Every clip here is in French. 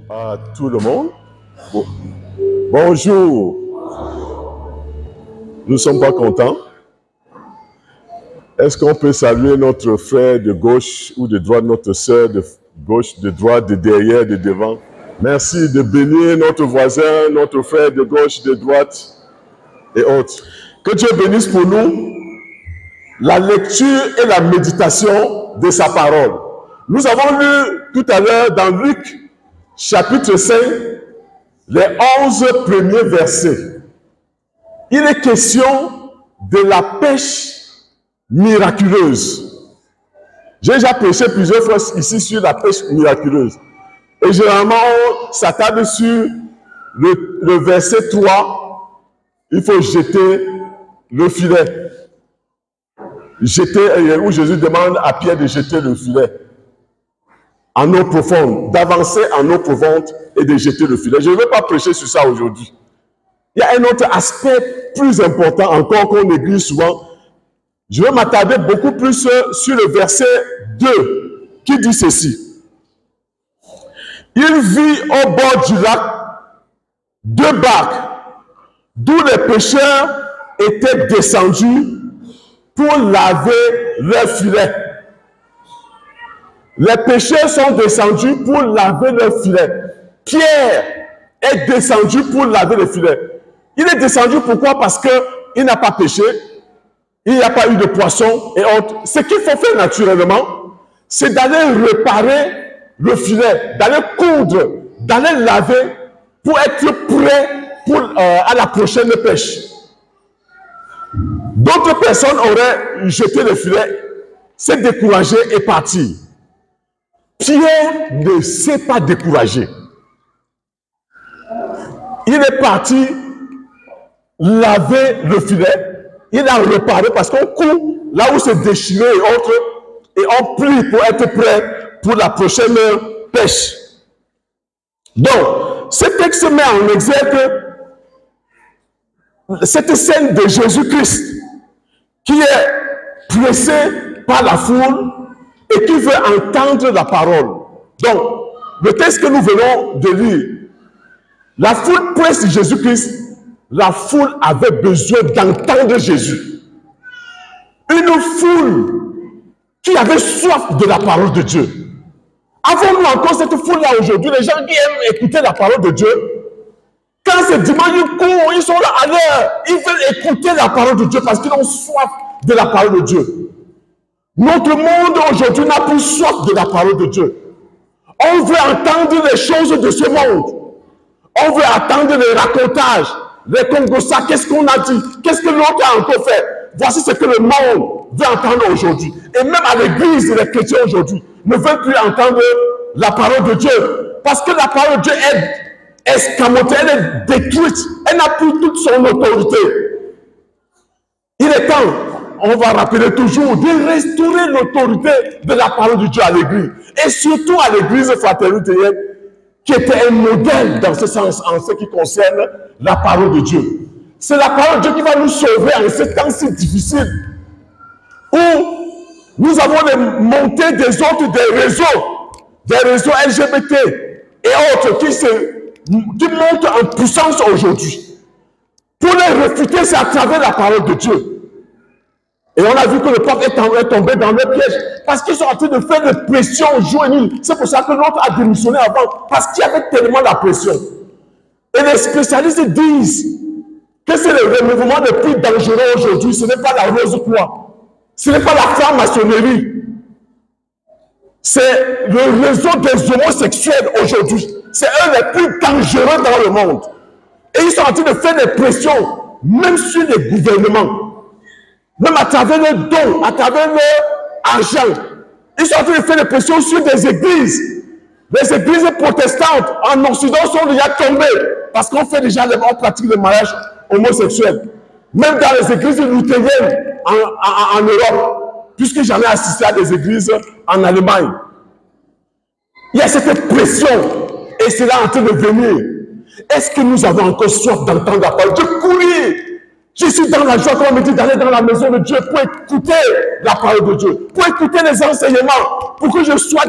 À tout le monde. Bonjour. Nous ne sommes pas contents. Est-ce qu'on peut saluer notre frère de gauche ou de droite, notre sœur de gauche, de droite, de derrière, de devant? Merci de bénir notre voisin, notre frère de gauche, de droite et autres. Que Dieu bénisse pour nous la lecture et la méditation de sa parole. Nous avons lu tout à l'heure dans Luc, chapitre 5, les 11 premiers versets. Il est question de la pêche miraculeuse. J'ai déjà prêché plusieurs fois ici sur la pêche miraculeuse. Et généralement, on s'attarde sur le verset 3. Il faut jeter le filet. Jeter, où Jésus demande à Pierre de jeter le filet en eau profonde, d'avancer en eau profonde et de jeter le filet. Je ne vais pas prêcher sur ça aujourd'hui. Il y a un autre aspect plus important encore qu'on néglige souvent. Je vais m'attarder beaucoup plus sur le verset 2 qui dit ceci. Il vit au bord du lac deux barques d'où les pêcheurs étaient descendus pour laver leurs filets. Les pêcheurs sont descendus pour laver leurs filets. Pierre est descendu pour laver les filets. Il est descendu pourquoi? Parce qu'il n'a pas pêché, il n'y a pas eu de poisson et autres. Ce qu'il faut faire naturellement, c'est d'aller réparer le filet, d'aller coudre, d'aller laver pour être prêt à la prochaine pêche. D'autres personnes auraient jeté le filet, s'est découragé et parti. Pierre ne s'est pas découragé. Il est parti laver le filet. Il a réparé parce qu'on coupe là où c'est déchiré et autres, et on plie pour être prêt pour la prochaine pêche. Donc, ce texte met en exergue cette scène de Jésus-Christ qui est pressé par la foule et qui veut entendre la parole. Donc, le texte que nous venons de lire, la foule presse Jésus-Christ, la foule avait besoin d'entendre Jésus. Une foule qui avait soif de la parole de Dieu. Avons-nous encore cette foule-là aujourd'hui, les gens qui aiment écouter la parole de Dieu? Quand c'est dimanche, ils courent, ils sont là à l'heure, ils veulent écouter la parole de Dieu parce qu'ils ont soif de la parole de Dieu. Notre monde aujourd'hui n'a plus soif de la parole de Dieu. On veut entendre les choses de ce monde. On veut entendre les racontages, les congossas, qu'est-ce qu'on a dit, qu'est-ce que l'autre a encore fait. Voici ce que le monde veut entendre aujourd'hui. Et même à l'église, les chrétiens aujourd'hui ne veulent plus entendre la parole de Dieu. Parce que la parole de Dieu est escamotée, elle est détruite, elle n'a plus toute son autorité. Il est temps, on va rappeler toujours, de restaurer l'autorité de la parole de Dieu à l'église. Et surtout à l'église fraternitéenne, qui était un modèle dans ce sens, en ce qui concerne la parole de Dieu. C'est la parole de Dieu qui va nous sauver en ces temps si difficiles, où nous avons les montées des autres, des réseaux LGBT et autres qui montent en puissance aujourd'hui. Pour les réfuter, c'est à travers la parole de Dieu. Et on a vu que le peuple est tombé dans le piège parce qu'ils sont en train de faire des pressions jour et nuit. C'est pour ça que l'autre a démissionné avant, parce qu'il y avait tellement la pression. Et les spécialistes disent que c'est le mouvement le plus dangereux aujourd'hui. Ce n'est pas la rose-croix, ce n'est pas la franc-maçonnerie. C'est le réseau des homosexuels aujourd'hui. C'est eux les plus dangereux dans le monde. Et ils sont en train de faire des pressions, même sur les gouvernements. Même à travers les dons, à travers leur argent. Ils sont en train de faire des pressions sur des églises. Les églises protestantes en Occident sont déjà tombées parce qu'on fait déjà, on pratique le mariage homosexuel. Même dans les églises luthériennes en Europe, puisque j'en ai assisté à des églises en Allemagne. Il y a cette pression et c'est là en train de venir. Est-ce que nous avons encore soif d'entendre la parole de courir? Je suis dans la joie, comme on me dit, d'aller dans la maison de Dieu pour écouter la parole de Dieu, pour écouter les enseignements, pour que je sois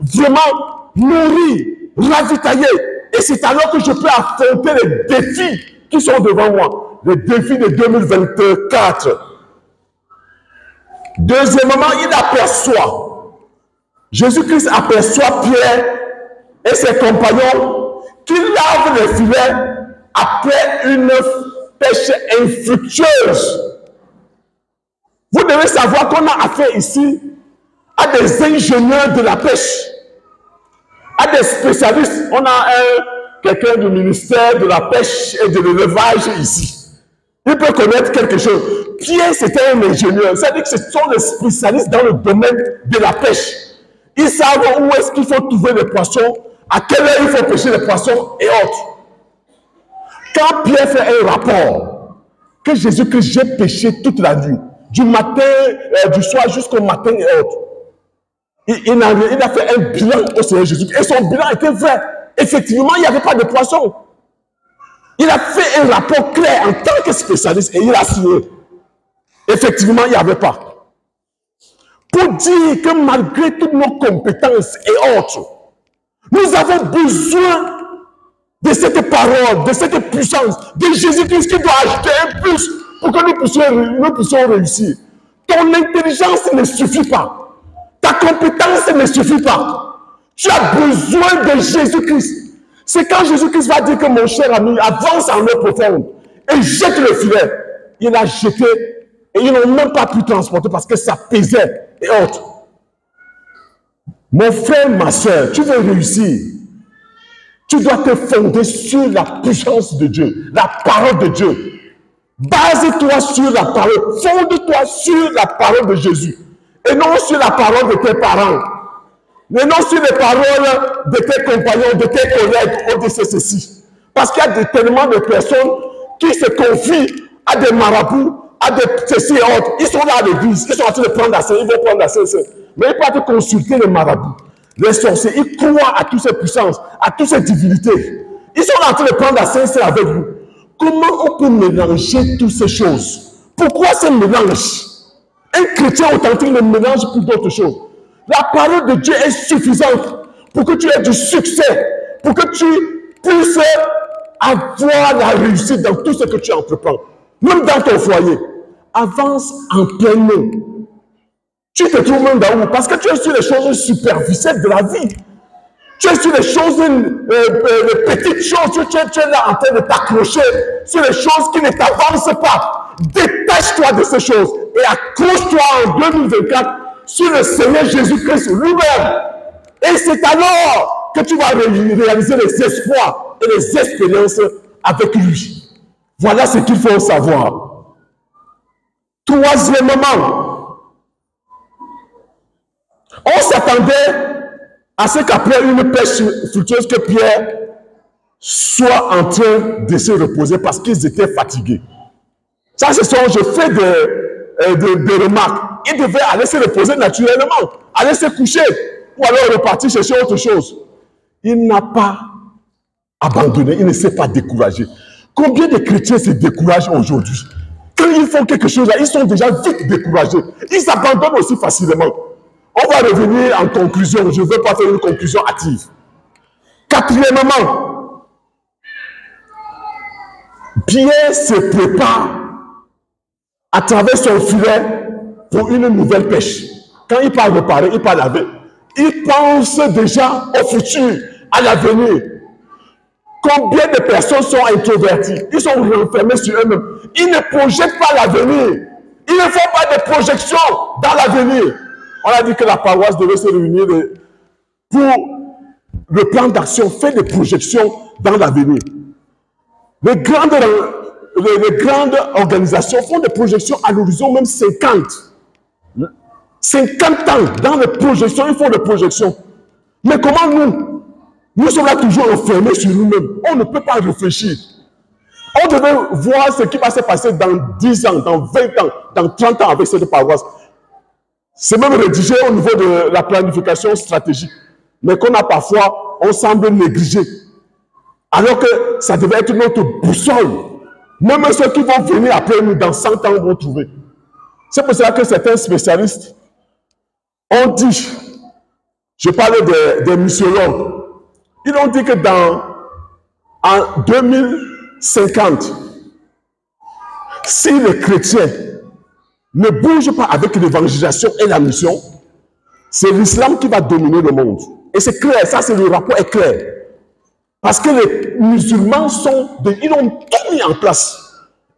vraiment nourri ravitailler. Et c'est alors que je peux affronter les défis qui sont devant moi. Les défis de 2024. Deuxièmement, il aperçoit. Jésus-Christ aperçoit Pierre et ses compagnons qui lavent les filets après une pêche infructueuse. Vous devez savoir qu'on a affaire ici à des ingénieurs de la pêche, à des spécialistes. On a quelqu'un du ministère de la pêche et de l'élevage ici. Il peut connaître quelque chose. Pierre, c'était un ingénieur. C'est-à-dire que ce sont des spécialistes dans le domaine de la pêche. Ils savent où est-ce qu'il faut trouver les poissons, à quelle heure il faut pêcher les poissons et autres. Quand Pierre fait un rapport que Jésus-Christ, j'ai pêché toute la nuit, du matin, du soir jusqu'au matin et autres, il a fait un bilan au Seigneur Jésus. Et son bilan était vrai. Effectivement, il n'y avait pas de poissons. Il a fait un rapport clair en tant que spécialiste et il a signé. Effectivement, il n'y avait pas. Pour dire que malgré toutes nos compétences et autres, nous avons besoin de cette parole, de cette puissance, de Jésus-Christ qui doit ajouter un plus pour que nous puissions réussir. Ton intelligence ne suffit pas. Ta compétence ne suffit pas. Tu as besoin de Jésus-Christ. C'est quand Jésus-Christ va dire que mon cher ami avance en eau profonde et jette le filet. Il a jeté et ils n'ont même pas pu transporter parce que ça pesait et autres. Mon frère, ma soeur, tu veux réussir. Tu dois te fonder sur la puissance de Dieu, la parole de Dieu. Base-toi sur la parole. Fonde-toi sur la parole de Jésus. Et non sur la parole de tes parents. Mais non sur les paroles de tes compagnons, de tes collègues ou de ceci. Parce qu'il y a tellement de personnes qui se confient à des marabouts, à des ceci et autres. Ils sont là à l'église, ils sont en train de prendre la scène, ils vont prendre la scène. Mais ils peuvent consulter les marabouts, les sorciers. Ils croient à toutes ces puissances, à toutes ces divinités. Ils sont là en train de prendre la scène avec vous. Comment on peut mélanger toutes ces choses? Pourquoi ce mélange? Un chrétien authentique ne mélange plus d'autres choses. La parole de Dieu est suffisante pour que tu aies du succès, pour que tu puisses avoir la réussite dans tout ce que tu entreprends. Même dans ton foyer. Avance en plein nom. Tu te trouves même dans où? Parce que tu es sur les choses superficielles de la vie. Tu es sur les choses, les petites choses, tu es là en train de t'accrocher sur les choses qui ne t'avancent pas. Détache-toi de ces choses et accroche-toi en 2024 sur le Seigneur Jésus-Christ lui-même. Et c'est alors que tu vas réaliser les espoirs et les expériences avec lui. Voilà ce qu'il faut savoir. Troisièmement, on s'attendait à ce qu'après une pêche fructueuse que Pierre soit en train de se reposer parce qu'ils étaient fatigués. Ça, je fais des remarques. Il devait aller se reposer naturellement, aller se coucher, ou alors repartir chercher autre chose. Il n'a pas abandonné, il ne s'est pas découragé. Combien de chrétiens se découragent aujourd'hui? Quand ils font quelque chose là, ils sont déjà vite découragés. Ils abandonnent aussi facilement. On va revenir en conclusion. Je ne veux pas faire une conclusion hâtive. Quatrièmement, Pierre se prépare à travers son filet pour une nouvelle pêche. Quand il parle de parler, il parle avec. Il pense déjà au futur, à l'avenir. Combien de personnes sont introverties? Ils sont renfermés sur eux-mêmes. Ils ne projettent pas l'avenir. Ils ne font pas de projections dans l'avenir. On a dit que la paroisse devait se réunir pour le plan d'action, faire des projections dans l'avenir. Les grandes organisations font des projections à l'horizon, même 50. 50 ans dans les projections, ils font des projections. Mais comment nous sommes là toujours enfermés sur nous-mêmes. On ne peut pas réfléchir. On devait voir ce qui va se passer dans 10 ans, dans 20 ans, dans 30 ans avec cette paroisse. C'est même rédigé au niveau de la planification stratégique. Mais qu'on a parfois, on semble négliger. Alors que ça devait être notre boussole. Même ceux qui vont venir après nous dans 100 ans vont trouver. C'est pour cela que certains spécialistes ont dit, je parlais des missiologues, Ils ont dit que en 2050, si les chrétiens ne bougent pas avec l'évangélisation et la mission, c'est l'islam qui va dominer le monde. Et c'est clair, ça c'est le rapport est clair. Parce que les musulmans ils ont tout mis en place.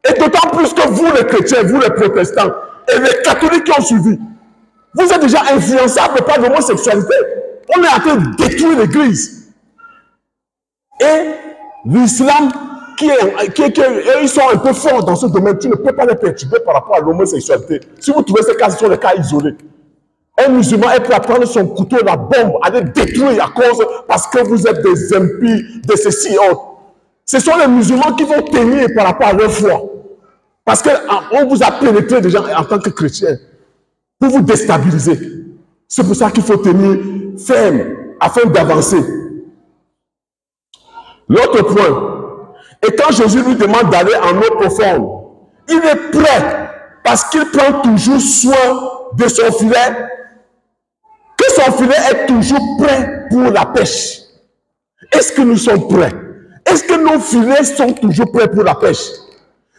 Et d'autant plus que vous les chrétiens, vous les protestants, et les catholiques qui ont suivi, vous êtes déjà influençables par l'homosexualité. On est en train de détruire l'église. Et l'islam, ils sont un peu forts dans ce domaine, tu ne peux pas les perturber par rapport à l'homosexualité. Si vous trouvez ces cas, ce sont des cas isolés. Un musulman est prêt à prendre son couteau, la bombe, à les détruire à cause, parce que vous êtes des impies, de ceci et autres. Ce sont les musulmans qui vont tenir par rapport à leur foi. Parce qu'on vous a pénétré déjà en tant que chrétien pour vous déstabiliser. C'est pour ça qu'il faut tenir ferme afin d'avancer. L'autre point, et quand Jésus lui demande d'aller en eau profonde, il est prêt parce qu'il prend toujours soin de son filet, que son filet est toujours prêt pour la pêche. Est-ce que nous sommes prêts? Est-ce que nos filets sont toujours prêts pour la pêche?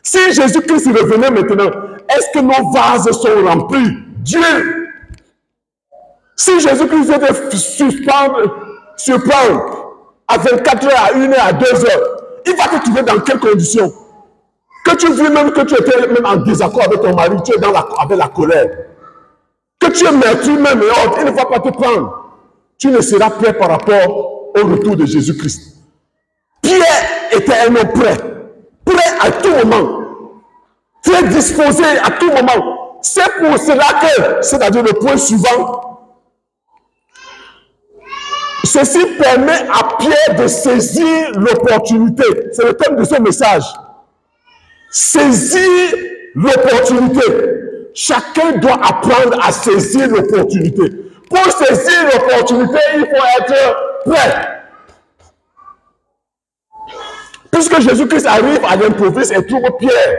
Si Jésus-Christ revenait maintenant, est-ce que nos vases sont remplis? Dieu! Si Jésus-Christ vient de surprendre à 24 heures, à 1 heure, à 2 heures, il va te trouver dans quelles conditions? Que tu vis même que tu étais même en désaccord avec ton mari, tu es avec la colère. Que tu es meurtri même et autres, il ne va pas te prendre. Tu ne seras prêt par rapport au retour de Jésus-Christ. Pierre était un homme prêt à tout moment, très disposé à tout moment. C'est pour cela que, c'est-à-dire le point suivant, ceci permet à Pierre de saisir l'opportunité. C'est le thème de ce message. Saisir l'opportunité. Chacun doit apprendre à saisir l'opportunité. Pour saisir l'opportunité, il faut être prêt. Puisque Jésus-Christ arrive à l'improviste et trouve Pierre,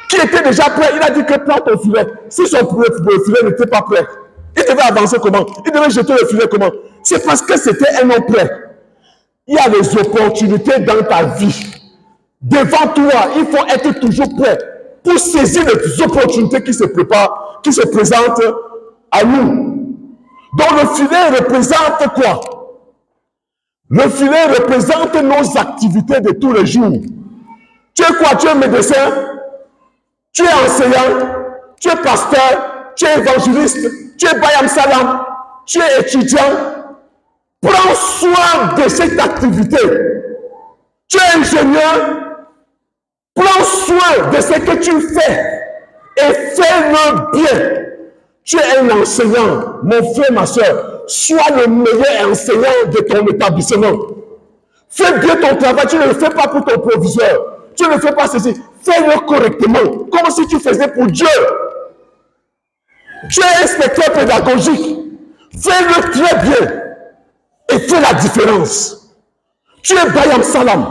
qui était déjà prêt, il a dit que prends ton filet. Si son filet n'était pas prêt, il devait avancer comment? Il devait jeter le filet comment? C'est parce que c'était un homme prêt. Il y a des opportunités dans ta vie. Devant toi, il faut être toujours prêt pour saisir les opportunités qui se préparent, qui se présentent à nous. Donc le filet représente quoi? Le filet représente nos activités de tous les jours. Tu es quoi? Tu es médecin, tu es enseignant, tu es pasteur, tu es évangéliste, tu es Bayam Salam, tu es étudiant. Prends soin de cette activité. Tu es ingénieur, prends soin de ce que tu fais et fais-le bien. Tu es un enseignant, mon frère, ma soeur. Sois le meilleur enseignant de ton établissement. Fais bien ton travail. Tu ne le fais pas pour ton proviseur. Tu ne fais pas ceci. Fais-le correctement, comme si tu faisais pour Dieu. Tu es inspecteur pédagogique. Fais-le très bien et fais la différence. Tu es Bayam Salam.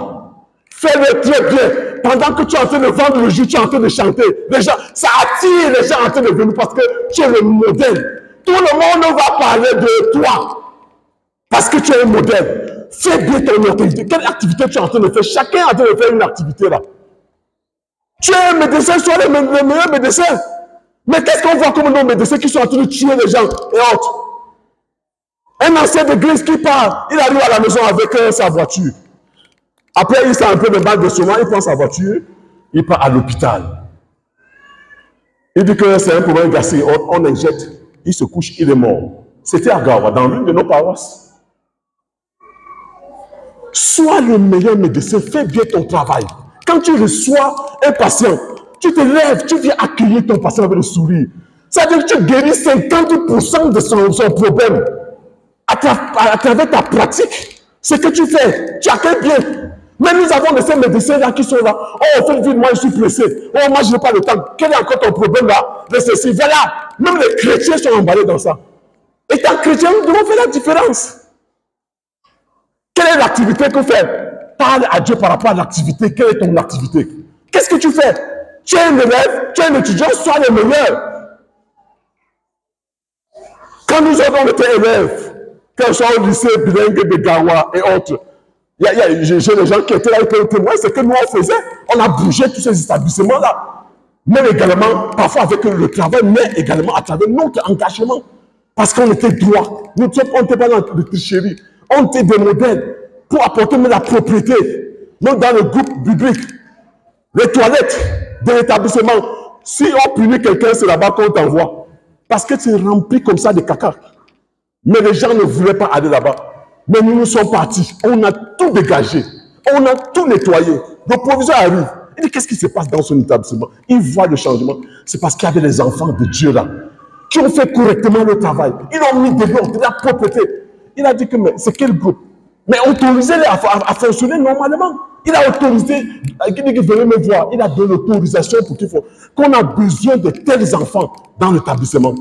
Fais-le très bien. Pendant que tu es en train de vendre le jus, tu es en train de chanter. Les gens, ça attire les gens en train de venir parce que tu es le modèle. Tout le monde va parler de toi parce que tu es un modèle. Fais bien ton activité. Quelle activité tu es en train de faire? Chacun est en train de faire une activité là. Tu es un médecin, sois le meilleur médecin. Mais qu'est-ce qu'on voit comme nos médecins qui sont en train de tuer les gens et autres? Un ancien d'église qui part, il arrive à la maison avec sa voiture. Après, il sent un peu de mal de souvent, il prend sa voiture, il part à l'hôpital. Il dit que c'est un problème gastrique, on injecte, il se couche, il est mort. C'était à Gawa, dans l'une de nos paroisses. Sois le meilleur médecin, fais bien ton travail. Quand tu reçois un patient, tu te lèves, tu viens accueillir ton patient avec le sourire. C'est-à-dire que tu guéris 50% de son problème à travers ta pratique. Ce que tu fais, tu accueilles bien. Mais nous avons de ces médecins-là qui sont là. Oh, faites vite, moi je suis pressé. Oh, moi je n'ai pas le temps. Quel est encore ton problème là? De ceci, voilà. Même les chrétiens sont emballés dans ça. Et tant chrétien, nous devons faire la différence. Quelle est l'activité que tu fais? Parle à Dieu par rapport à l'activité. Quelle est ton activité? Qu'est-ce que tu fais? Tu es un élève, tu es un étudiant, sois le meilleur. Quand nous avons été élèves, Quand je suis au lycée bilingue de Gawa et autres, j'ai des gens qui étaient là et qui témoignent, c'est que nous on faisait. On a bougé tous ces établissements-là. Même également, parfois avec le travail, mais également à travers notre engagement. Parce qu'on était droit. Nous n'étions pas dans la tricherie. On était des modèles pour apporter la propriété. Même dans le groupe biblique, les toilettes de l'établissement, si on punit quelqu'un, c'est là-bas qu'on t'envoie. Parce que c'est rempli comme ça de caca. Mais les gens ne voulaient pas aller là-bas. Mais nous sommes partis. On a tout dégagé. On a tout nettoyé. Le proviseur arrive. Il dit, qu'est-ce qui se passe dans son établissement? Il voit le changement. C'est parce qu'il y avait les enfants de Dieu là, qui ont fait correctement le travail. Ils ont mis de l'ordre, de la propreté. Il a dit que, mais c'est quel groupe? Mais autorisez-les à fonctionner normalement. Il a autorisé, il dit qu'il venait me voir. Il a donné l'autorisation pour qu'il faut, qu'on a besoin de tels enfants dans l'établissement.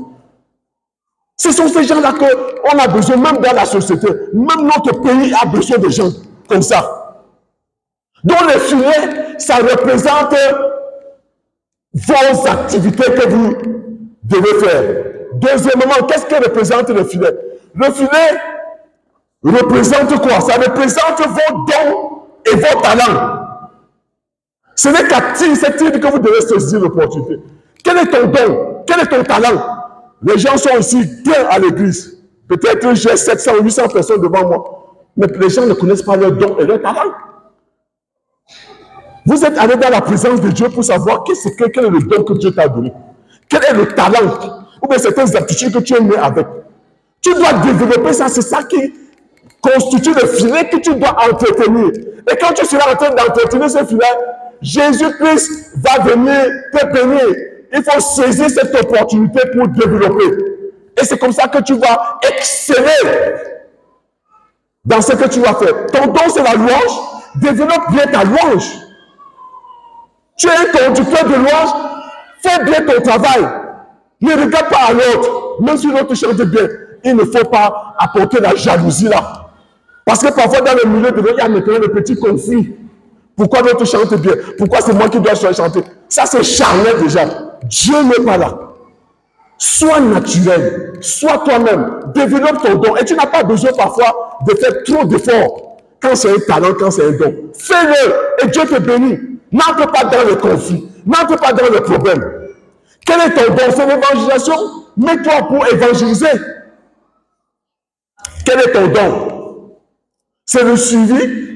Ce sont ces gens-là qu'on a besoin, même dans la société. Même notre pays a besoin de gens comme ça. Donc les filets, ça représente vos activités que vous devez faire. Deuxièmement, qu'est-ce que représente le filet? Le filet représente quoi? Ça représente vos dons et vos talents. Ce n'est qu'à cette île que vous devez saisir l'opportunité. Quel est ton don? Quel est ton talent? Les gens sont ici bien à l'église. Peut-être j'ai 700 ou 800 personnes devant moi. Mais les gens ne connaissent pas leurs dons et leurs talents. Vous êtes allé dans la présence de Dieu pour savoir quel est le don que Dieu t'a donné. Quel est le talent ou bien certaines aptitudes que tu es né avec. Tu dois développer ça. C'est ça qui constitue le filet que tu dois entretenir. Et quand tu seras en train d'entretenir ce filet, Jésus-Christ va venir te bénir. Il faut saisir cette opportunité pour développer. Et c'est comme ça que tu vas exceller dans ce que tu vas faire. Ton don, c'est la louange. Développe bien ta louange. Tu es un conducteur de louange. Fais bien ton travail. Ne regarde pas à l'autre. Même si l'autre chante bien, il ne faut pas apporter la jalousie là. Parce que parfois dans le milieu de l'autre, il y a maintenant des petits conflits. Pourquoi l'autre chante bien? Pourquoi c'est moi qui dois chanter? Ça c'est charnel déjà. Dieu n'est pas là. Sois naturel. Sois toi-même. Développe ton don. Et tu n'as pas besoin parfois de faire trop d'efforts. Quand c'est un talent, quand c'est un don. Fais-le et Dieu te bénit. N'entre pas dans le conflit. N'entre pas dans le problème. Quel est ton don? C'est l'évangélisation. Mets-toi pour évangéliser. Quel est ton don? C'est le suivi.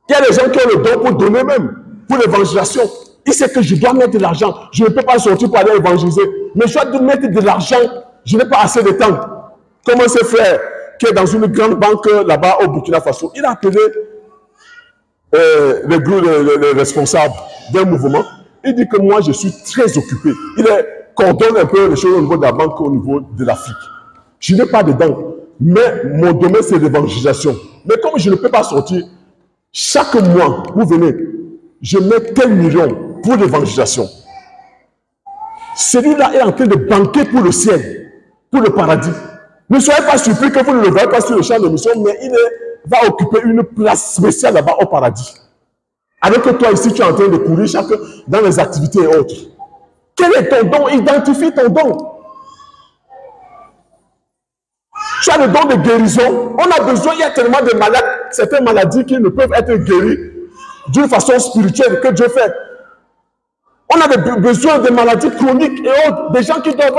Il y a des gens qui ont le don pour donner même, pour l'évangélisation. Il sait que je dois mettre de l'argent. Je ne peux pas sortir pour aller évangéliser. Mais je dois mettre de l'argent. Je n'ai pas assez de temps. Comme un frère qui est dans une grande banque là-bas au Burkina Faso, il a appelé le responsable d'un mouvement. Il dit que moi, je suis très occupé. Il coordonne un peu les choses au niveau de la banque, au niveau de l'Afrique. Je n'ai pas de dents. Mais mon domaine, c'est l'évangélisation. Mais comme je ne peux pas sortir, chaque mois, vous venez, je mets tel million pour l'évangélisation. Celui-là est en train de banquer pour le ciel, pour le paradis. Ne soyez pas surpris que vous ne le voyez pas sur le champ de mission, mais il va occuper une place spéciale là-bas au paradis. Alors que toi ici, tu es en train de courir dans les activités et autres. Quel est ton don? Identifie ton don. Tu as le don de guérison. On a besoin, il y a tellement de malades, certaines maladies qui ne peuvent être guéries d'une façon spirituelle que Dieu fait. On a besoin de maladies chroniques et autres, des gens qui doivent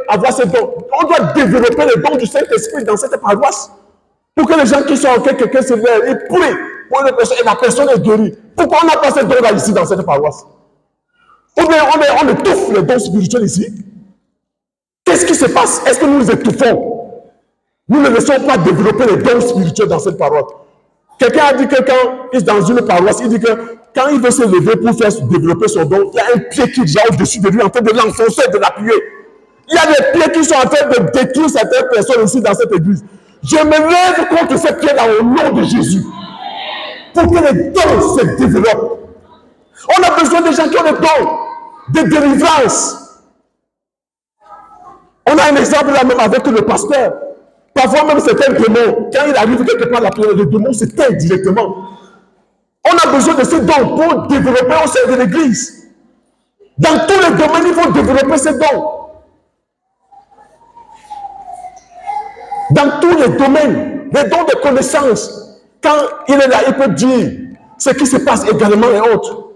avoir ces dons. On doit développer les dons du Saint-Esprit dans cette paroisse pour que les gens qui sont en quelqu'un se lèvent et prient pour une personne et la personne est guérie. Pourquoi on n'a pas ces dons-là ici dans cette paroisse? Ou bien on étouffe les dons spirituels ici? Qu'est-ce qui se passe? Est-ce que nous les étouffons? Nous ne laissons pas développer les dons spirituels dans cette paroisse. Quelqu'un a dit que quand il est dans une paroisse, il dit que quand il veut se lever pour faire développer son don, il y a un pied qui est déjà au-dessus de lui en train de l'enfoncer, de l'appuyer. Il y a des pieds qui sont en train de détruire certaines personnes ici dans cette église. Je me lève contre ces pieds-là au nom de Jésus. Pour que les dons se développent. On a besoin des gens qui ont des dons, de délivrance. On a un exemple là même avec le pasteur. Parfois même certains démons, quand il arrive quelque part, le démon s'éteint directement. On a besoin de ces dons pour développer au sein de l'église. Dans tous les domaines, il faut développer ces dons. Dans tous les domaines, les dons de connaissances. Quand il est là, il peut dire ce qui se passe également et autres.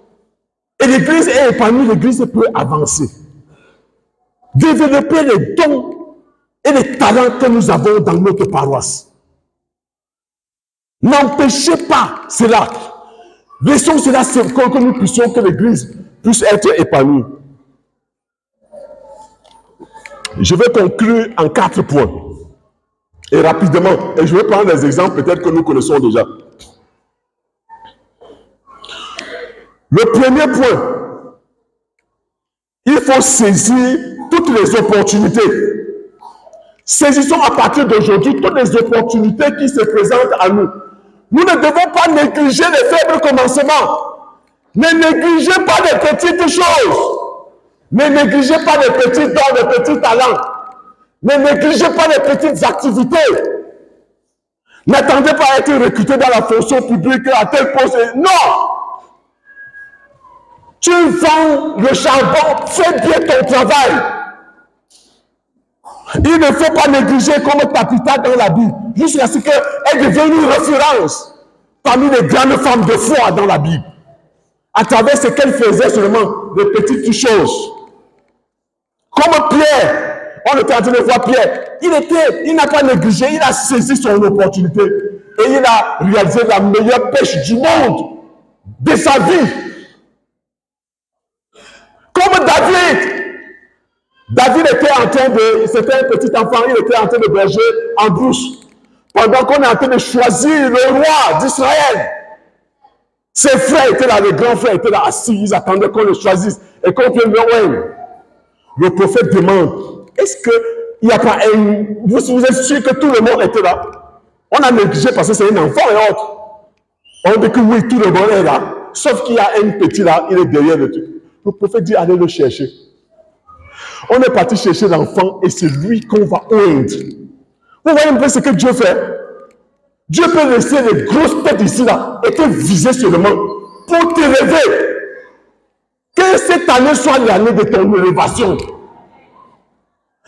Et l'église est épanouie, l'église peut avancer. Développer les dons et les talents que nous avons dans notre paroisse. N'empêchez pas cela. Laissons cela que nous puissions, que l'église puisse être épanouie. Je vais conclure en 4 points. Et rapidement. Et je vais prendre des exemples peut-être que nous connaissons déjà. Le premier point, il faut saisir toutes les opportunités. Saisissons à partir d'aujourd'hui toutes les opportunités qui se présentent à nous. Nous ne devons pas négliger les faibles commencements. Ne négligez pas les petites choses. Ne négligez pas les petits dons, les petits talents. Ne négligez pas les petites activités. N'attendez pas à être recruté dans la fonction publique à tel poste. Non! Tu vends le charbon, fais bien ton travail. Il ne faut pas négliger comme Tabitha dans la Bible, jusqu'à ce qu'elle devienne une référence parmi les grandes femmes de foi dans la Bible. À travers ce qu'elle faisait seulement, les petites choses. Comme Pierre, on était en train de voir Pierre, il n'a pas négligé, il a saisi son opportunité et il a réalisé la meilleure pêche du monde, de sa vie. Comme David était en train de, c'était un petit enfant, il était en train de berger en brousse. Pendant qu'on est en train de choisir le roi d'Israël, ses frères étaient là, les grands frères étaient là assis, ils attendaient qu'on le choisisse et qu'on vienne le roi. Le prophète demande, est-ce qu'il n'y a pas un... Vous êtes sûr que tout le monde était là? On a négligé parce que c'est un enfant et autres. On dit que oui, tout le monde est là. Sauf qu'il y a un petit là, il est derrière le truc. Le prophète dit, allez le chercher. On est parti chercher l'enfant et c'est lui qu'on va oindre. Vous voyez un peu ce que Dieu fait? Dieu peut laisser les grosses têtes ici là et te viser seulement pour te lever. Que cette année soit l'année de ton élévation.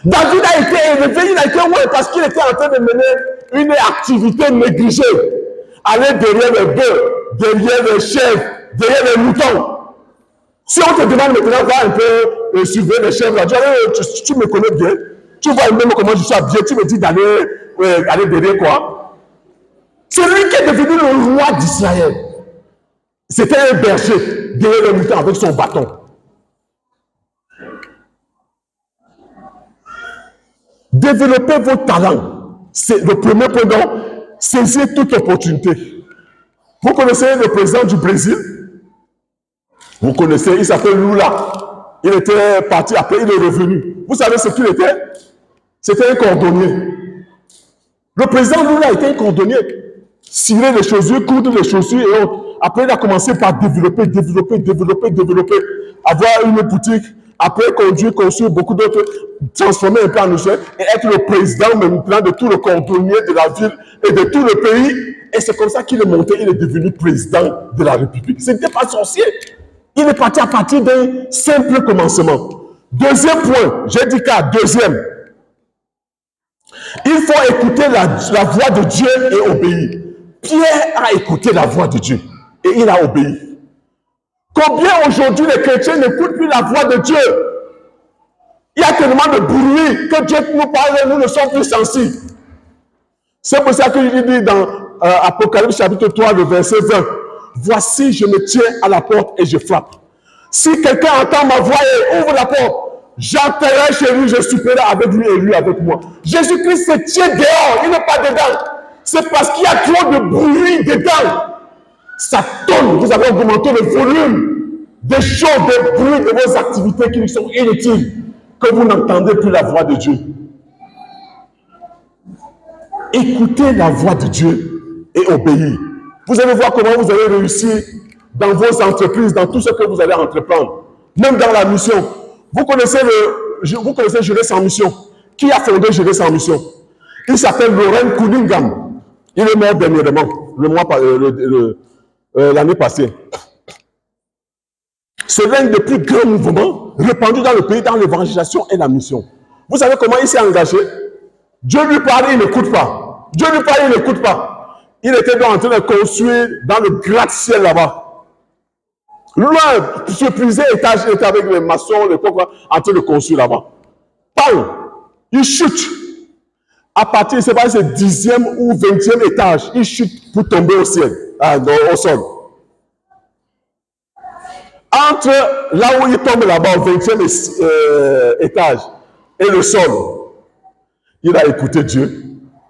David a été élevé, il a été ouais parce qu'il était en train de mener une activité négligée. Aller derrière les bœufs, derrière les chèvres, derrière les moutons. Si on te demande maintenant, va un peu surveiller les chèvres, tu me connais bien, tu vois même comment je suis habillé, tu me dis d'aller aller derrière quoi? C'est lui qui est devenu le roi d'Israël. C'était un berger derrière les moutons avec son bâton. Développez vos talents. C'est le premier point. Saisissez toute opportunité. Vous connaissez le président du Brésil? Vous connaissez, il s'appelle Lula. Il était parti, après il est revenu. Vous savez ce qu'il était? C'était un cordonnier. Le président Lula était un cordonnier. Cirer les chaussures, coudre les chaussures et autres. Après, il a commencé par développer. Avoir une boutique. Après, conduire, construire beaucoup d'autres, transformer un peu en usine et être le président maintenant de tout le cordonnier de la ville et de tout le pays. Et c'est comme ça qu'il est monté, il est devenu président de la République. Ce n'était pas sorcier. Il est parti à partir d'un simple commencement. Deuxième point, j'ai dit qu'à deuxième, il faut écouter la voix de Dieu et obéir. Pierre a écouté la voix de Dieu et il a obéi. Combien aujourd'hui les chrétiens n'écoutent plus la voix de Dieu? Il y a tellement de bruit que Dieu nous parle et nous ne sommes plus sensibles. C'est pour ça qu'il dit dans Apocalypse chapitre 3, le verset 20, « Voici, je me tiens à la porte et je frappe. Si quelqu'un entend ma voix et ouvre la porte, j'entrerai chez lui, je souperai avec lui et lui avec moi. » Jésus-Christ se tient dehors, il n'est pas dedans. C'est parce qu'il y a trop de bruit dedans. Ça tourne, vous avez augmenté le volume des choses, des bruits de vos activités qui sont inutiles, que vous n'entendez plus la voix de Dieu. Écoutez la voix de Dieu et obéir. Vous allez voir comment vous allez réussir dans vos entreprises, dans tout ce que vous allez entreprendre, même dans la mission. Vous connaissez Jeunesse en mission. Qui a fondé Jeunesse en mission? Il s'appelle Loren Cunningham. Il est mort dernièrement, l'année passée. C'est l'un des plus grands mouvements répandus dans le pays dans l'évangélisation et la mission. Vous savez comment il s'est engagé? Dieu lui parle, il n'écoute pas. Dieu lui parle, il n'écoute pas. Il était donc en train de construire dans le gratte-ciel là-bas. Loin, sur plusieurs étages, il était avec les maçons, les coques, en train de construire là-bas. Bam! Il chute. À partir, je ne sais pas si c'est 10e ou 20e étage, il chute pour tomber au ciel, au sol. Entre là où il tombe là-bas, au 20e étage, et le sol, il a écouté Dieu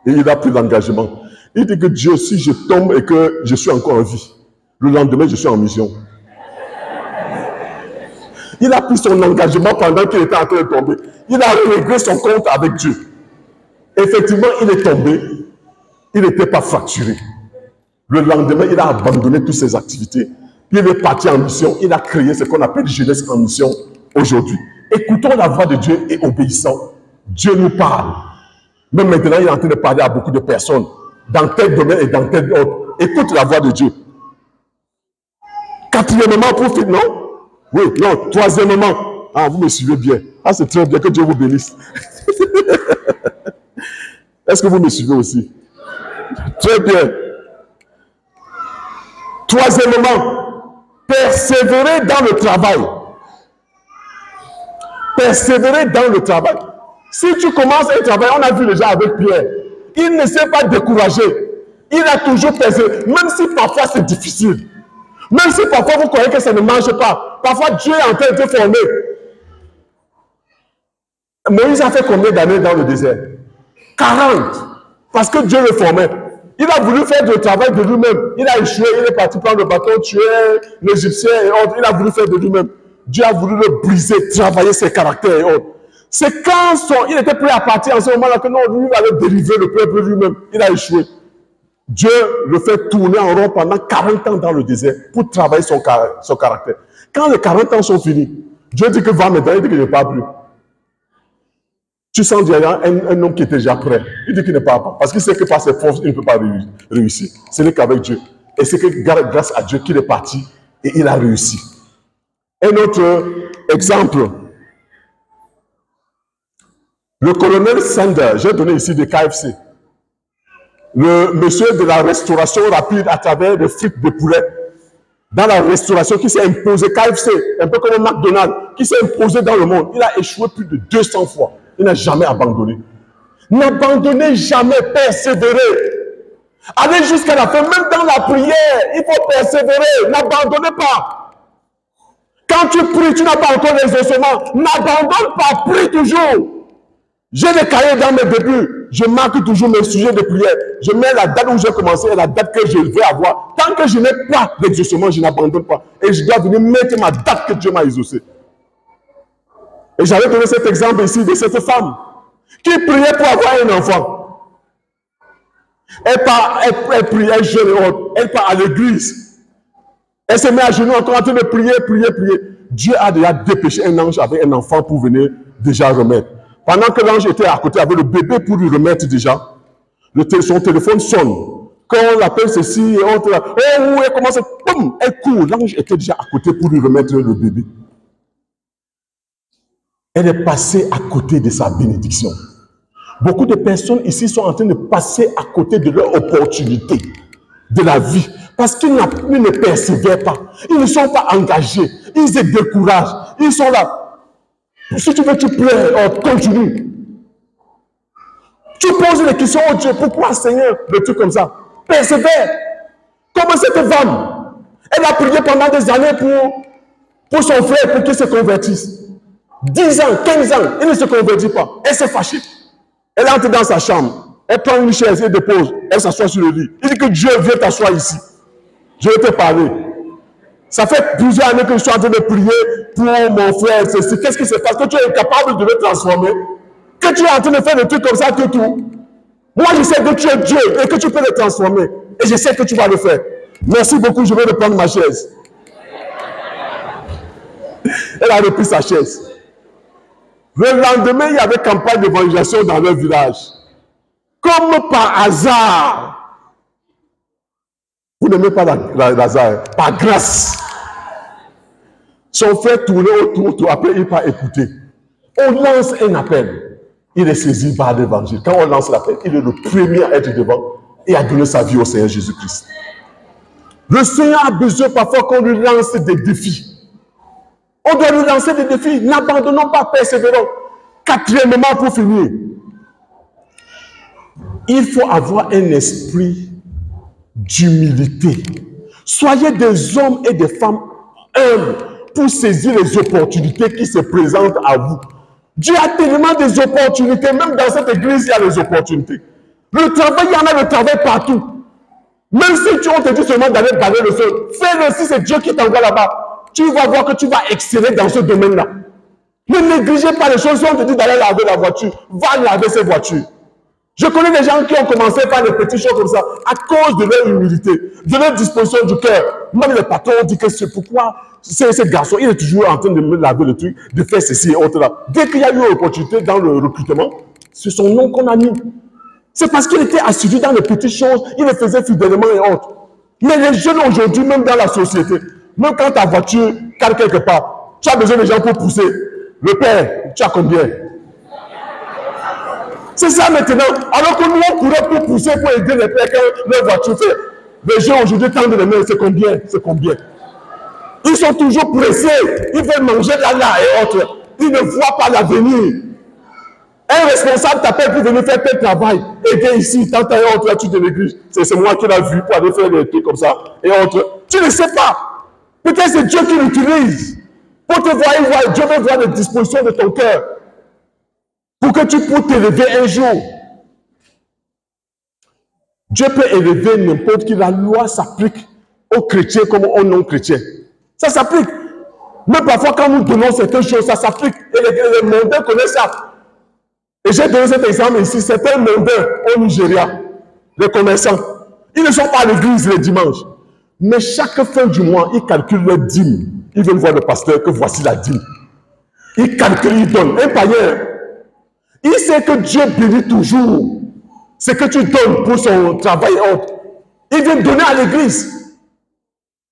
et il a pris l'engagement. Il dit que Dieu, si je tombe et que je suis encore en vie, le lendemain, je suis en mission. Il a pris son engagement pendant qu'il était en train de tomber. Il a réglé son compte avec Dieu. Effectivement, il est tombé. Il n'était pas fracturé. Le lendemain, il a abandonné toutes ses activités. Il est parti en mission. Il a créé ce qu'on appelle jeunesse en mission aujourd'hui. Écoutons la voix de Dieu et obéissons. Dieu nous parle. Même maintenant, il est en train de parler à beaucoup de personnes. Dans tel domaine et dans tel autre. Écoute la voix de Dieu. Quatrièmement, pour finir, non? Oui, non, troisièmement. Ah, vous me suivez bien. Ah, c'est très bien, que Dieu vous bénisse. Est-ce que vous me suivez aussi? Très bien. Troisièmement, persévérer dans le travail. Persévérer dans le travail. Si tu commences un travail, on a vu déjà avec Pierre, il ne s'est pas découragé. Il a toujours persévéré, même si parfois c'est difficile. Même si parfois vous croyez que ça ne marche pas. Parfois Dieu est en train de te former. Moïse a fait combien d'années dans le désert? 40. Parce que Dieu le formait. Il a voulu faire du travail de lui-même. Il a échoué, il est parti prendre le bâton, tuer l'Égyptien et autres. Il a voulu faire de lui-même. Dieu a voulu le briser, travailler ses caractères et autres. C'est quand il était prêt à partir en ce moment-là que non, lui il allait délivrer le peuple lui-même. Il a échoué. Dieu le fait tourner en rond pendant 40 ans dans le désert pour travailler son caractère. Quand les 40 ans sont finis, Dieu dit que va maintenant, il dit qu'il ne part plus. Tu sens déjà un homme qui était déjà prêt. Il dit qu'il ne part pas. Parce qu'il sait que par ses forces, il ne peut pas réussir. Ce n'est qu'avec Dieu. Et c'est que grâce à Dieu qu'il est parti et il a réussi. Un autre exemple. Le colonel Sander, j'ai donné ici des KFC. Le monsieur de la restauration rapide à travers les frites de poulet. Dans la restauration qui s'est imposé, KFC, un peu comme McDonald's, qui s'est imposé dans le monde. Il a échoué plus de 200 fois. Il n'a jamais abandonné. N'abandonnez jamais, persévérez. Allez jusqu'à la fin, même dans la prière, il faut persévérer. N'abandonnez pas. Quand tu pries, tu n'as pas encore l'exaucement. N'abandonne pas, prie toujours. J'ai des cahiers dans mes débuts. Je marque toujours mes sujets de prière. Je mets la date où j'ai commencé et la date que je vais avoir. Tant que je n'ai pas l'exaucement, je n'abandonne pas. Et je dois venir mettre ma date que Dieu m'a exaucée. Et j'avais donné cet exemple ici de cette femme qui priait pour avoir un enfant. Elle prie, elle jeûne, elle part à l'église. Elle se met à genoux encore en train de prier. Dieu a déjà dépêché un ange avec un enfant pour venir déjà remettre. Pendant que l'ange était à côté avec le bébé pour lui remettre déjà, son téléphone sonne. Quand on l'appelle ceci et autre, elle commence, boum, elle court. L'ange était déjà à côté pour lui remettre le bébé. Elle est passée à côté de sa bénédiction. Beaucoup de personnes ici sont en train de passer à côté de leur opportunité de la vie. Parce qu'ils ne persévèrent pas. Ils ne sont pas engagés. Ils se découragent. Ils sont là. Si tu veux, tu pleures, continue. Tu poses les questions au Dieu. Pourquoi, Seigneur, le truc comme ça? Persévère. Comme cette femme. Elle a prié pendant des années pour son frère, pour qu'il se convertisse. 10 ans, 15 ans, il ne se convertit pas. Elle s'est fâchée. Elle entre dans sa chambre. Elle prend une chaise et dépose. Elle s'assoit sur le lit. Il dit que Dieu vient t'asseoir ici. Je vais te parler. Ça fait plusieurs années que je suis en train de prier pour mon frère. Qu'est-ce qui se passe? Que tu es incapable de le transformer? Que tu es en train de faire des trucs comme ça que tout? Moi, je sais que tu es Dieu et que tu peux le transformer. Et je sais que tu vas le faire. Merci beaucoup, je vais reprendre ma chaise. Elle a repris sa chaise. Le lendemain, il y avait campagne d'évangélisation dans leur village. Comme par hasard. Vous n'aimez pas hasard, par grâce. Son frère tournait autour, après il n'a pas écouté. On lance un appel. il est saisi par l'évangile. Quand on lance l'appel, il est le premier à être devant et à donner sa vie au Seigneur Jésus-Christ. Le Seigneur a besoin parfois qu'on lui lance des défis. On doit lui lancer des défis. N'abandonnons pas, persévérons. Quatrièmement, pour finir, il faut avoir un esprit d'humilité. Soyez des hommes et des femmes humbles pour saisir les opportunités qui se présentent à vous. Dieu a tellement des opportunités, même dans cette église, il y a des opportunités. Le travail, il y en a le travail partout. Même si on te dit seulement d'aller balayer le sol, fais-le si c'est Dieu qui t'envoie là-bas. Tu vas voir que tu vas exceller dans ce domaine-là. Ne négligez pas les choses. Si on te dit d'aller laver la voiture, va laver cette voiture. Je connais des gens qui ont commencé par des petites choses comme ça à cause de leur humilité, de leur disposition du cœur. Même les patrons ont dit que c'est pourquoi ce garçon, il est toujours en train de me laver le truc, de faire ceci et autre là. Dès qu'il y a eu une opportunité dans le recrutement, c'est son nom qu'on a mis. C'est parce qu'il était assidu dans les petites choses, il le faisait fidèlement et autres. Mais les jeunes aujourd'hui, même dans la société, même quand ta voiture cale quelque part, tu as besoin de gens pour pousser. Le père, tu as combien? C'est ça maintenant. Alors que nous, on courait pour pousser, pour aider les pères quand leur voiture fait. Les gens aujourd'hui tendent les mains, c'est combien? C'est combien? Ils sont toujours pressés. Ils veulent manger là et autres. Ils ne voient pas l'avenir. Un responsable t'appelle pour venir faire tel travail. Aider ici, tant et autres, là, tu te négliges. C'est moi qui l'ai vu pour aller faire des trucs comme ça et autres. Tu ne sais pas. Peut-être c'est Dieu qui l'utilise. Pour te voir, Dieu veut voir les dispositions de ton cœur. Pour que tu puisses t'élever un jour. Dieu peut élever n'importe qui. La loi s'applique aux chrétiens comme aux non-chrétiens. Ça s'applique. Mais parfois, quand nous donnons certaines choses, ça s'applique. Et les mondains connaissent ça. Et j'ai donné cet exemple ici. Certains mondains au Nigeria, les commerçants, ils ne sont pas à l'église les dimanches. Mais chaque fin du mois, ils calculent leur dîme. Ils viennent voir le pasteur que voici la dîme. Ils calculent, ils donnent. Un païen, il sait que Dieu bénit toujours ce que tu donnes pour son travail et autres. Il vient donner à l'église.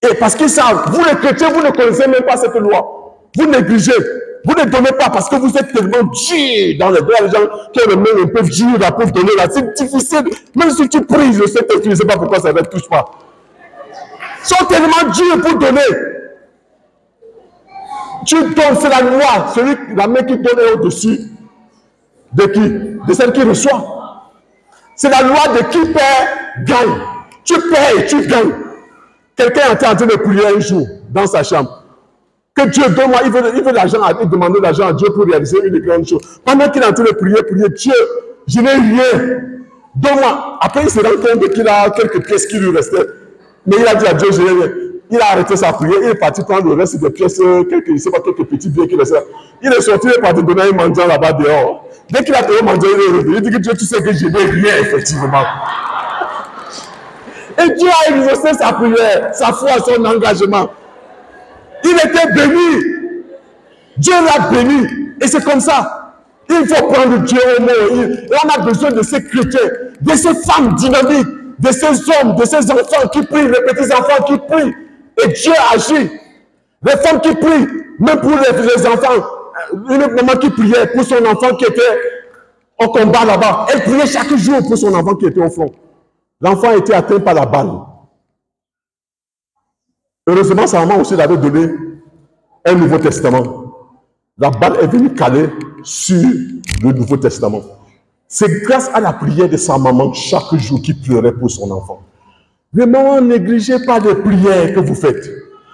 Et parce qu'ils savent, vous les chrétiens, vous ne connaissez même pas cette loi. Vous négligez. Vous ne donnez pas parce que vous êtes tellement dur dans les bras. Les gens qui ont les mains un peu dures là pour donner là. C'est difficile. Même si tu pries, je sais que tu ne sais pas pourquoi ça ne touche pas. Ils sont tellement durs pour donner. Tu donnes, c'est la loi. La main qui donne est au-dessus. De qui? De celle qui reçoit. C'est la loi de qui perd, gagne. Tu payes, tu gagnes. Quelqu'un est en train de prier un jour dans sa chambre. Que Dieu donne-moi, il veut l'argent, il demande l'argent à Dieu pour réaliser une grande chose. Pendant qu'il est en train de prier, Dieu, je n'ai rien. Donne-moi. Après, il se rend compte qu'il a quelques pièces qui lui restaient. Mais il a dit à Dieu, je n'ai rien. Il a arrêté sa prière, il est parti prendre le reste des pièces, je ne sais pas, quelques petits biens qu'il restait. Il est sorti, il est parti donner un mendiant là-bas dehors. Dès qu'il a donné un mendiant, il est revenu. Il dit que Dieu, tu sais que je n'ai rien, effectivement. Et Dieu a exaucé sa prière, sa foi, son engagement. Il était béni. Dieu l'a béni. Et c'est comme ça. Il faut prendre Dieu au mot. Et on a besoin de ces chrétiens, de ces femmes dynamiques, de ces hommes, de ces enfants qui prient, les petits-enfants qui prient. Et Dieu agit. Les femmes qui prient, même pour les enfants. Une maman qui priait pour son enfant qui était au combat là-bas. Elle priait chaque jour pour son enfant qui était au front. L'enfant était atteint par la balle. Heureusement, sa maman aussi l'avait donné un Nouveau Testament. La balle est venue caler sur le Nouveau Testament. C'est grâce à la prière de sa maman chaque jour qui pleurait pour son enfant. Vraiment, négligez pas les prières que vous faites.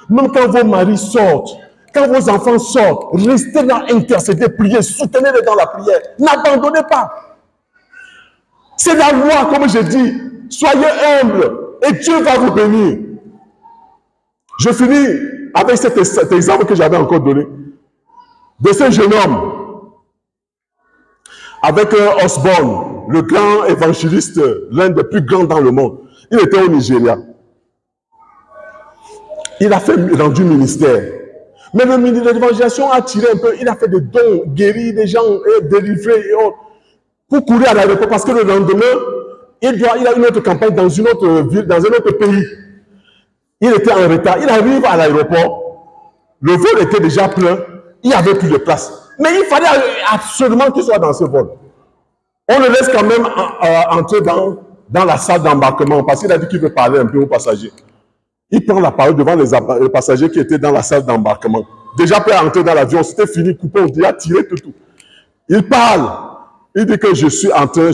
Même quand vos maris sortent, quand vos enfants sortent, restez là, intercédez, priez, soutenez-les dans la prière. N'abandonnez pas. C'est la loi, comme je dis. Soyez humbles et Dieu va vous bénir. Je finis avec cet exemple que j'avais encore donné. De ce jeune homme, avec Osborne, le grand évangéliste, l'un des plus grands dans le monde. Il était au Nigeria. Il a rendu ministère. Mais le ministère de l'évangélisation a tiré un peu. Il a fait des dons, guéri des gens, délivré et autres. Pour courir à l'aéroport, parce que le lendemain, il a une autre campagne dans une autre ville, dans un autre pays. Il était en retard. Il arrive à l'aéroport. Le vol était déjà plein. Il n'y avait plus de place. Mais il fallait absolument qu'il soit dans ce vol. On le laisse quand même entrer dans la salle d'embarquement parce qu'il a dit qu'il veut parler un peu aux passagers. Il prend la parole devant les passagers qui étaient dans la salle d'embarquement. Déjà prêt à entrer dans l'avion, c'était fini, coupé, on a tiré tout. Il parle. Il dit que je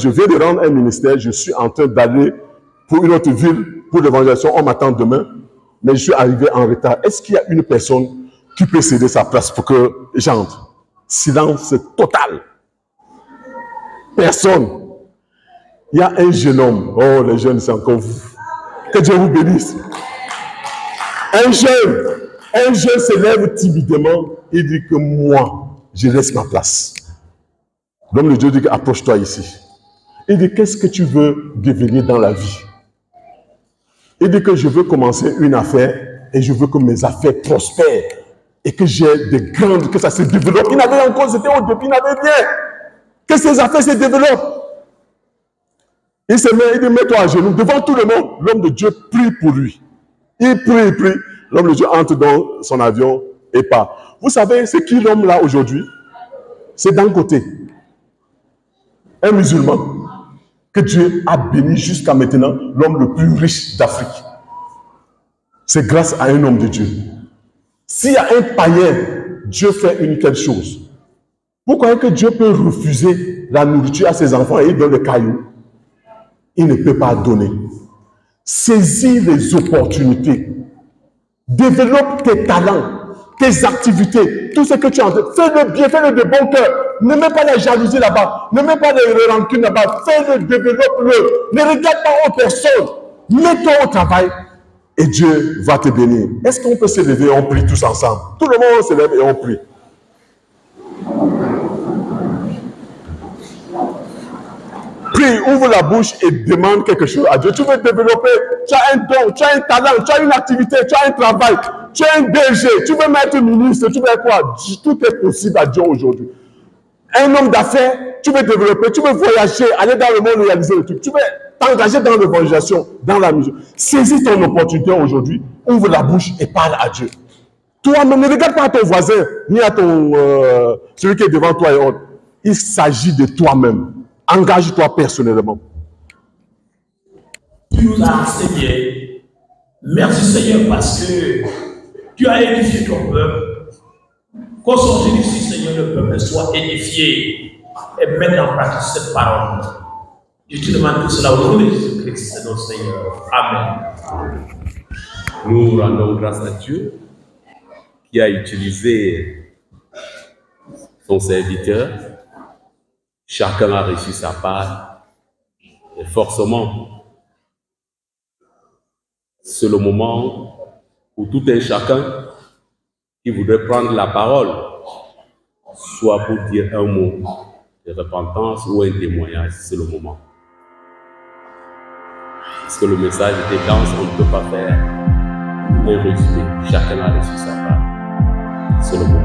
viens de rendre un ministère, je suis en train d'aller pour une autre ville, pour l'évangélisation, on m'attend demain, mais je suis arrivé en retard. Est-ce qu'il y a une personne qui peut céder sa place pour que j'entre? Silence total. Personne. Il y a un jeune homme. Oh, les jeunes, c'est encore vous. Que Dieu vous bénisse. Un jeune se lève timidement et dit que moi, je laisse ma place. L'homme de Dieu dit approche-toi ici. Il dit qu'est-ce que tu veux devenir dans la vie? Il dit que je veux commencer une affaire et je veux que mes affaires prospèrent et que j'ai des grandes, que ça se développe. Il n'avait encore, c'était au début, il n'avait rien. Que ses affaires se développent. Il se met, il dit mets-toi à genoux devant tout le monde. L'homme de Dieu prie pour lui. Il prie. L'homme de Dieu entre dans son avion et part. Vous savez, c'est qui l'homme là aujourd'hui? C'est d'un côté. Un musulman que Dieu a béni jusqu'à maintenant, l'homme le plus riche d'Afrique. C'est grâce à un homme de Dieu. S'il y a un païen, Dieu fait une telle chose. Vous croyez que Dieu peut refuser la nourriture à ses enfants et il donne le caillou? Il ne peut pas donner. Saisis les opportunités. Développe tes talents, tes activités, tout ce que tu as en tête. Fais-le bien, fais-le de bon cœur. Ne mets pas la jalousie là-bas. Ne mets pas les rancunes là-bas. Fais-le, développe-le. Ne regarde pas aux personnes. Mets-toi au travail et Dieu va te bénir. Est-ce qu'on peut se lever et on prie tous ensemble? Tout le monde se lève et on prie. Prie, ouvre la bouche et demande quelque chose à Dieu. Tu veux développer, tu as un don, tu as un talent, tu as une activité, tu as un travail, tu as un DG, tu veux mettre ministre, tu veux quoi? Tout est possible à Dieu aujourd'hui. Un homme d'affaires, tu veux développer, tu veux voyager, aller dans le monde, réaliser le truc. Tu veux t'engager dans l'évangélisation, dans la musique. Saisis ton opportunité aujourd'hui, ouvre la bouche et parle à Dieu. Toi-même, ne regarde pas à ton voisin, ni à celui qui est devant toi et autres. Il s'agit de toi-même. Engage-toi personnellement. Tu nous as enseigné. Merci Seigneur parce que tu as édifié ton peuple. Qu'au sortir d'ici, Seigneur, le peuple soit édifié et mette en pratique cette parole. Je te demande tout cela au nom de Jésus-Christ, notre Seigneur. Amen. Nous rendons grâce à Dieu qui a utilisé son serviteur. Chacun a reçu sa part. Et forcément, c'est le moment où tout un chacun qui voudrait prendre la parole, soit pour dire un mot de repentance ou un témoignage, c'est le moment. Parce que le message était dense, on ne peut pas faire un résumé. Chacun a reçu sa part. C'est le moment.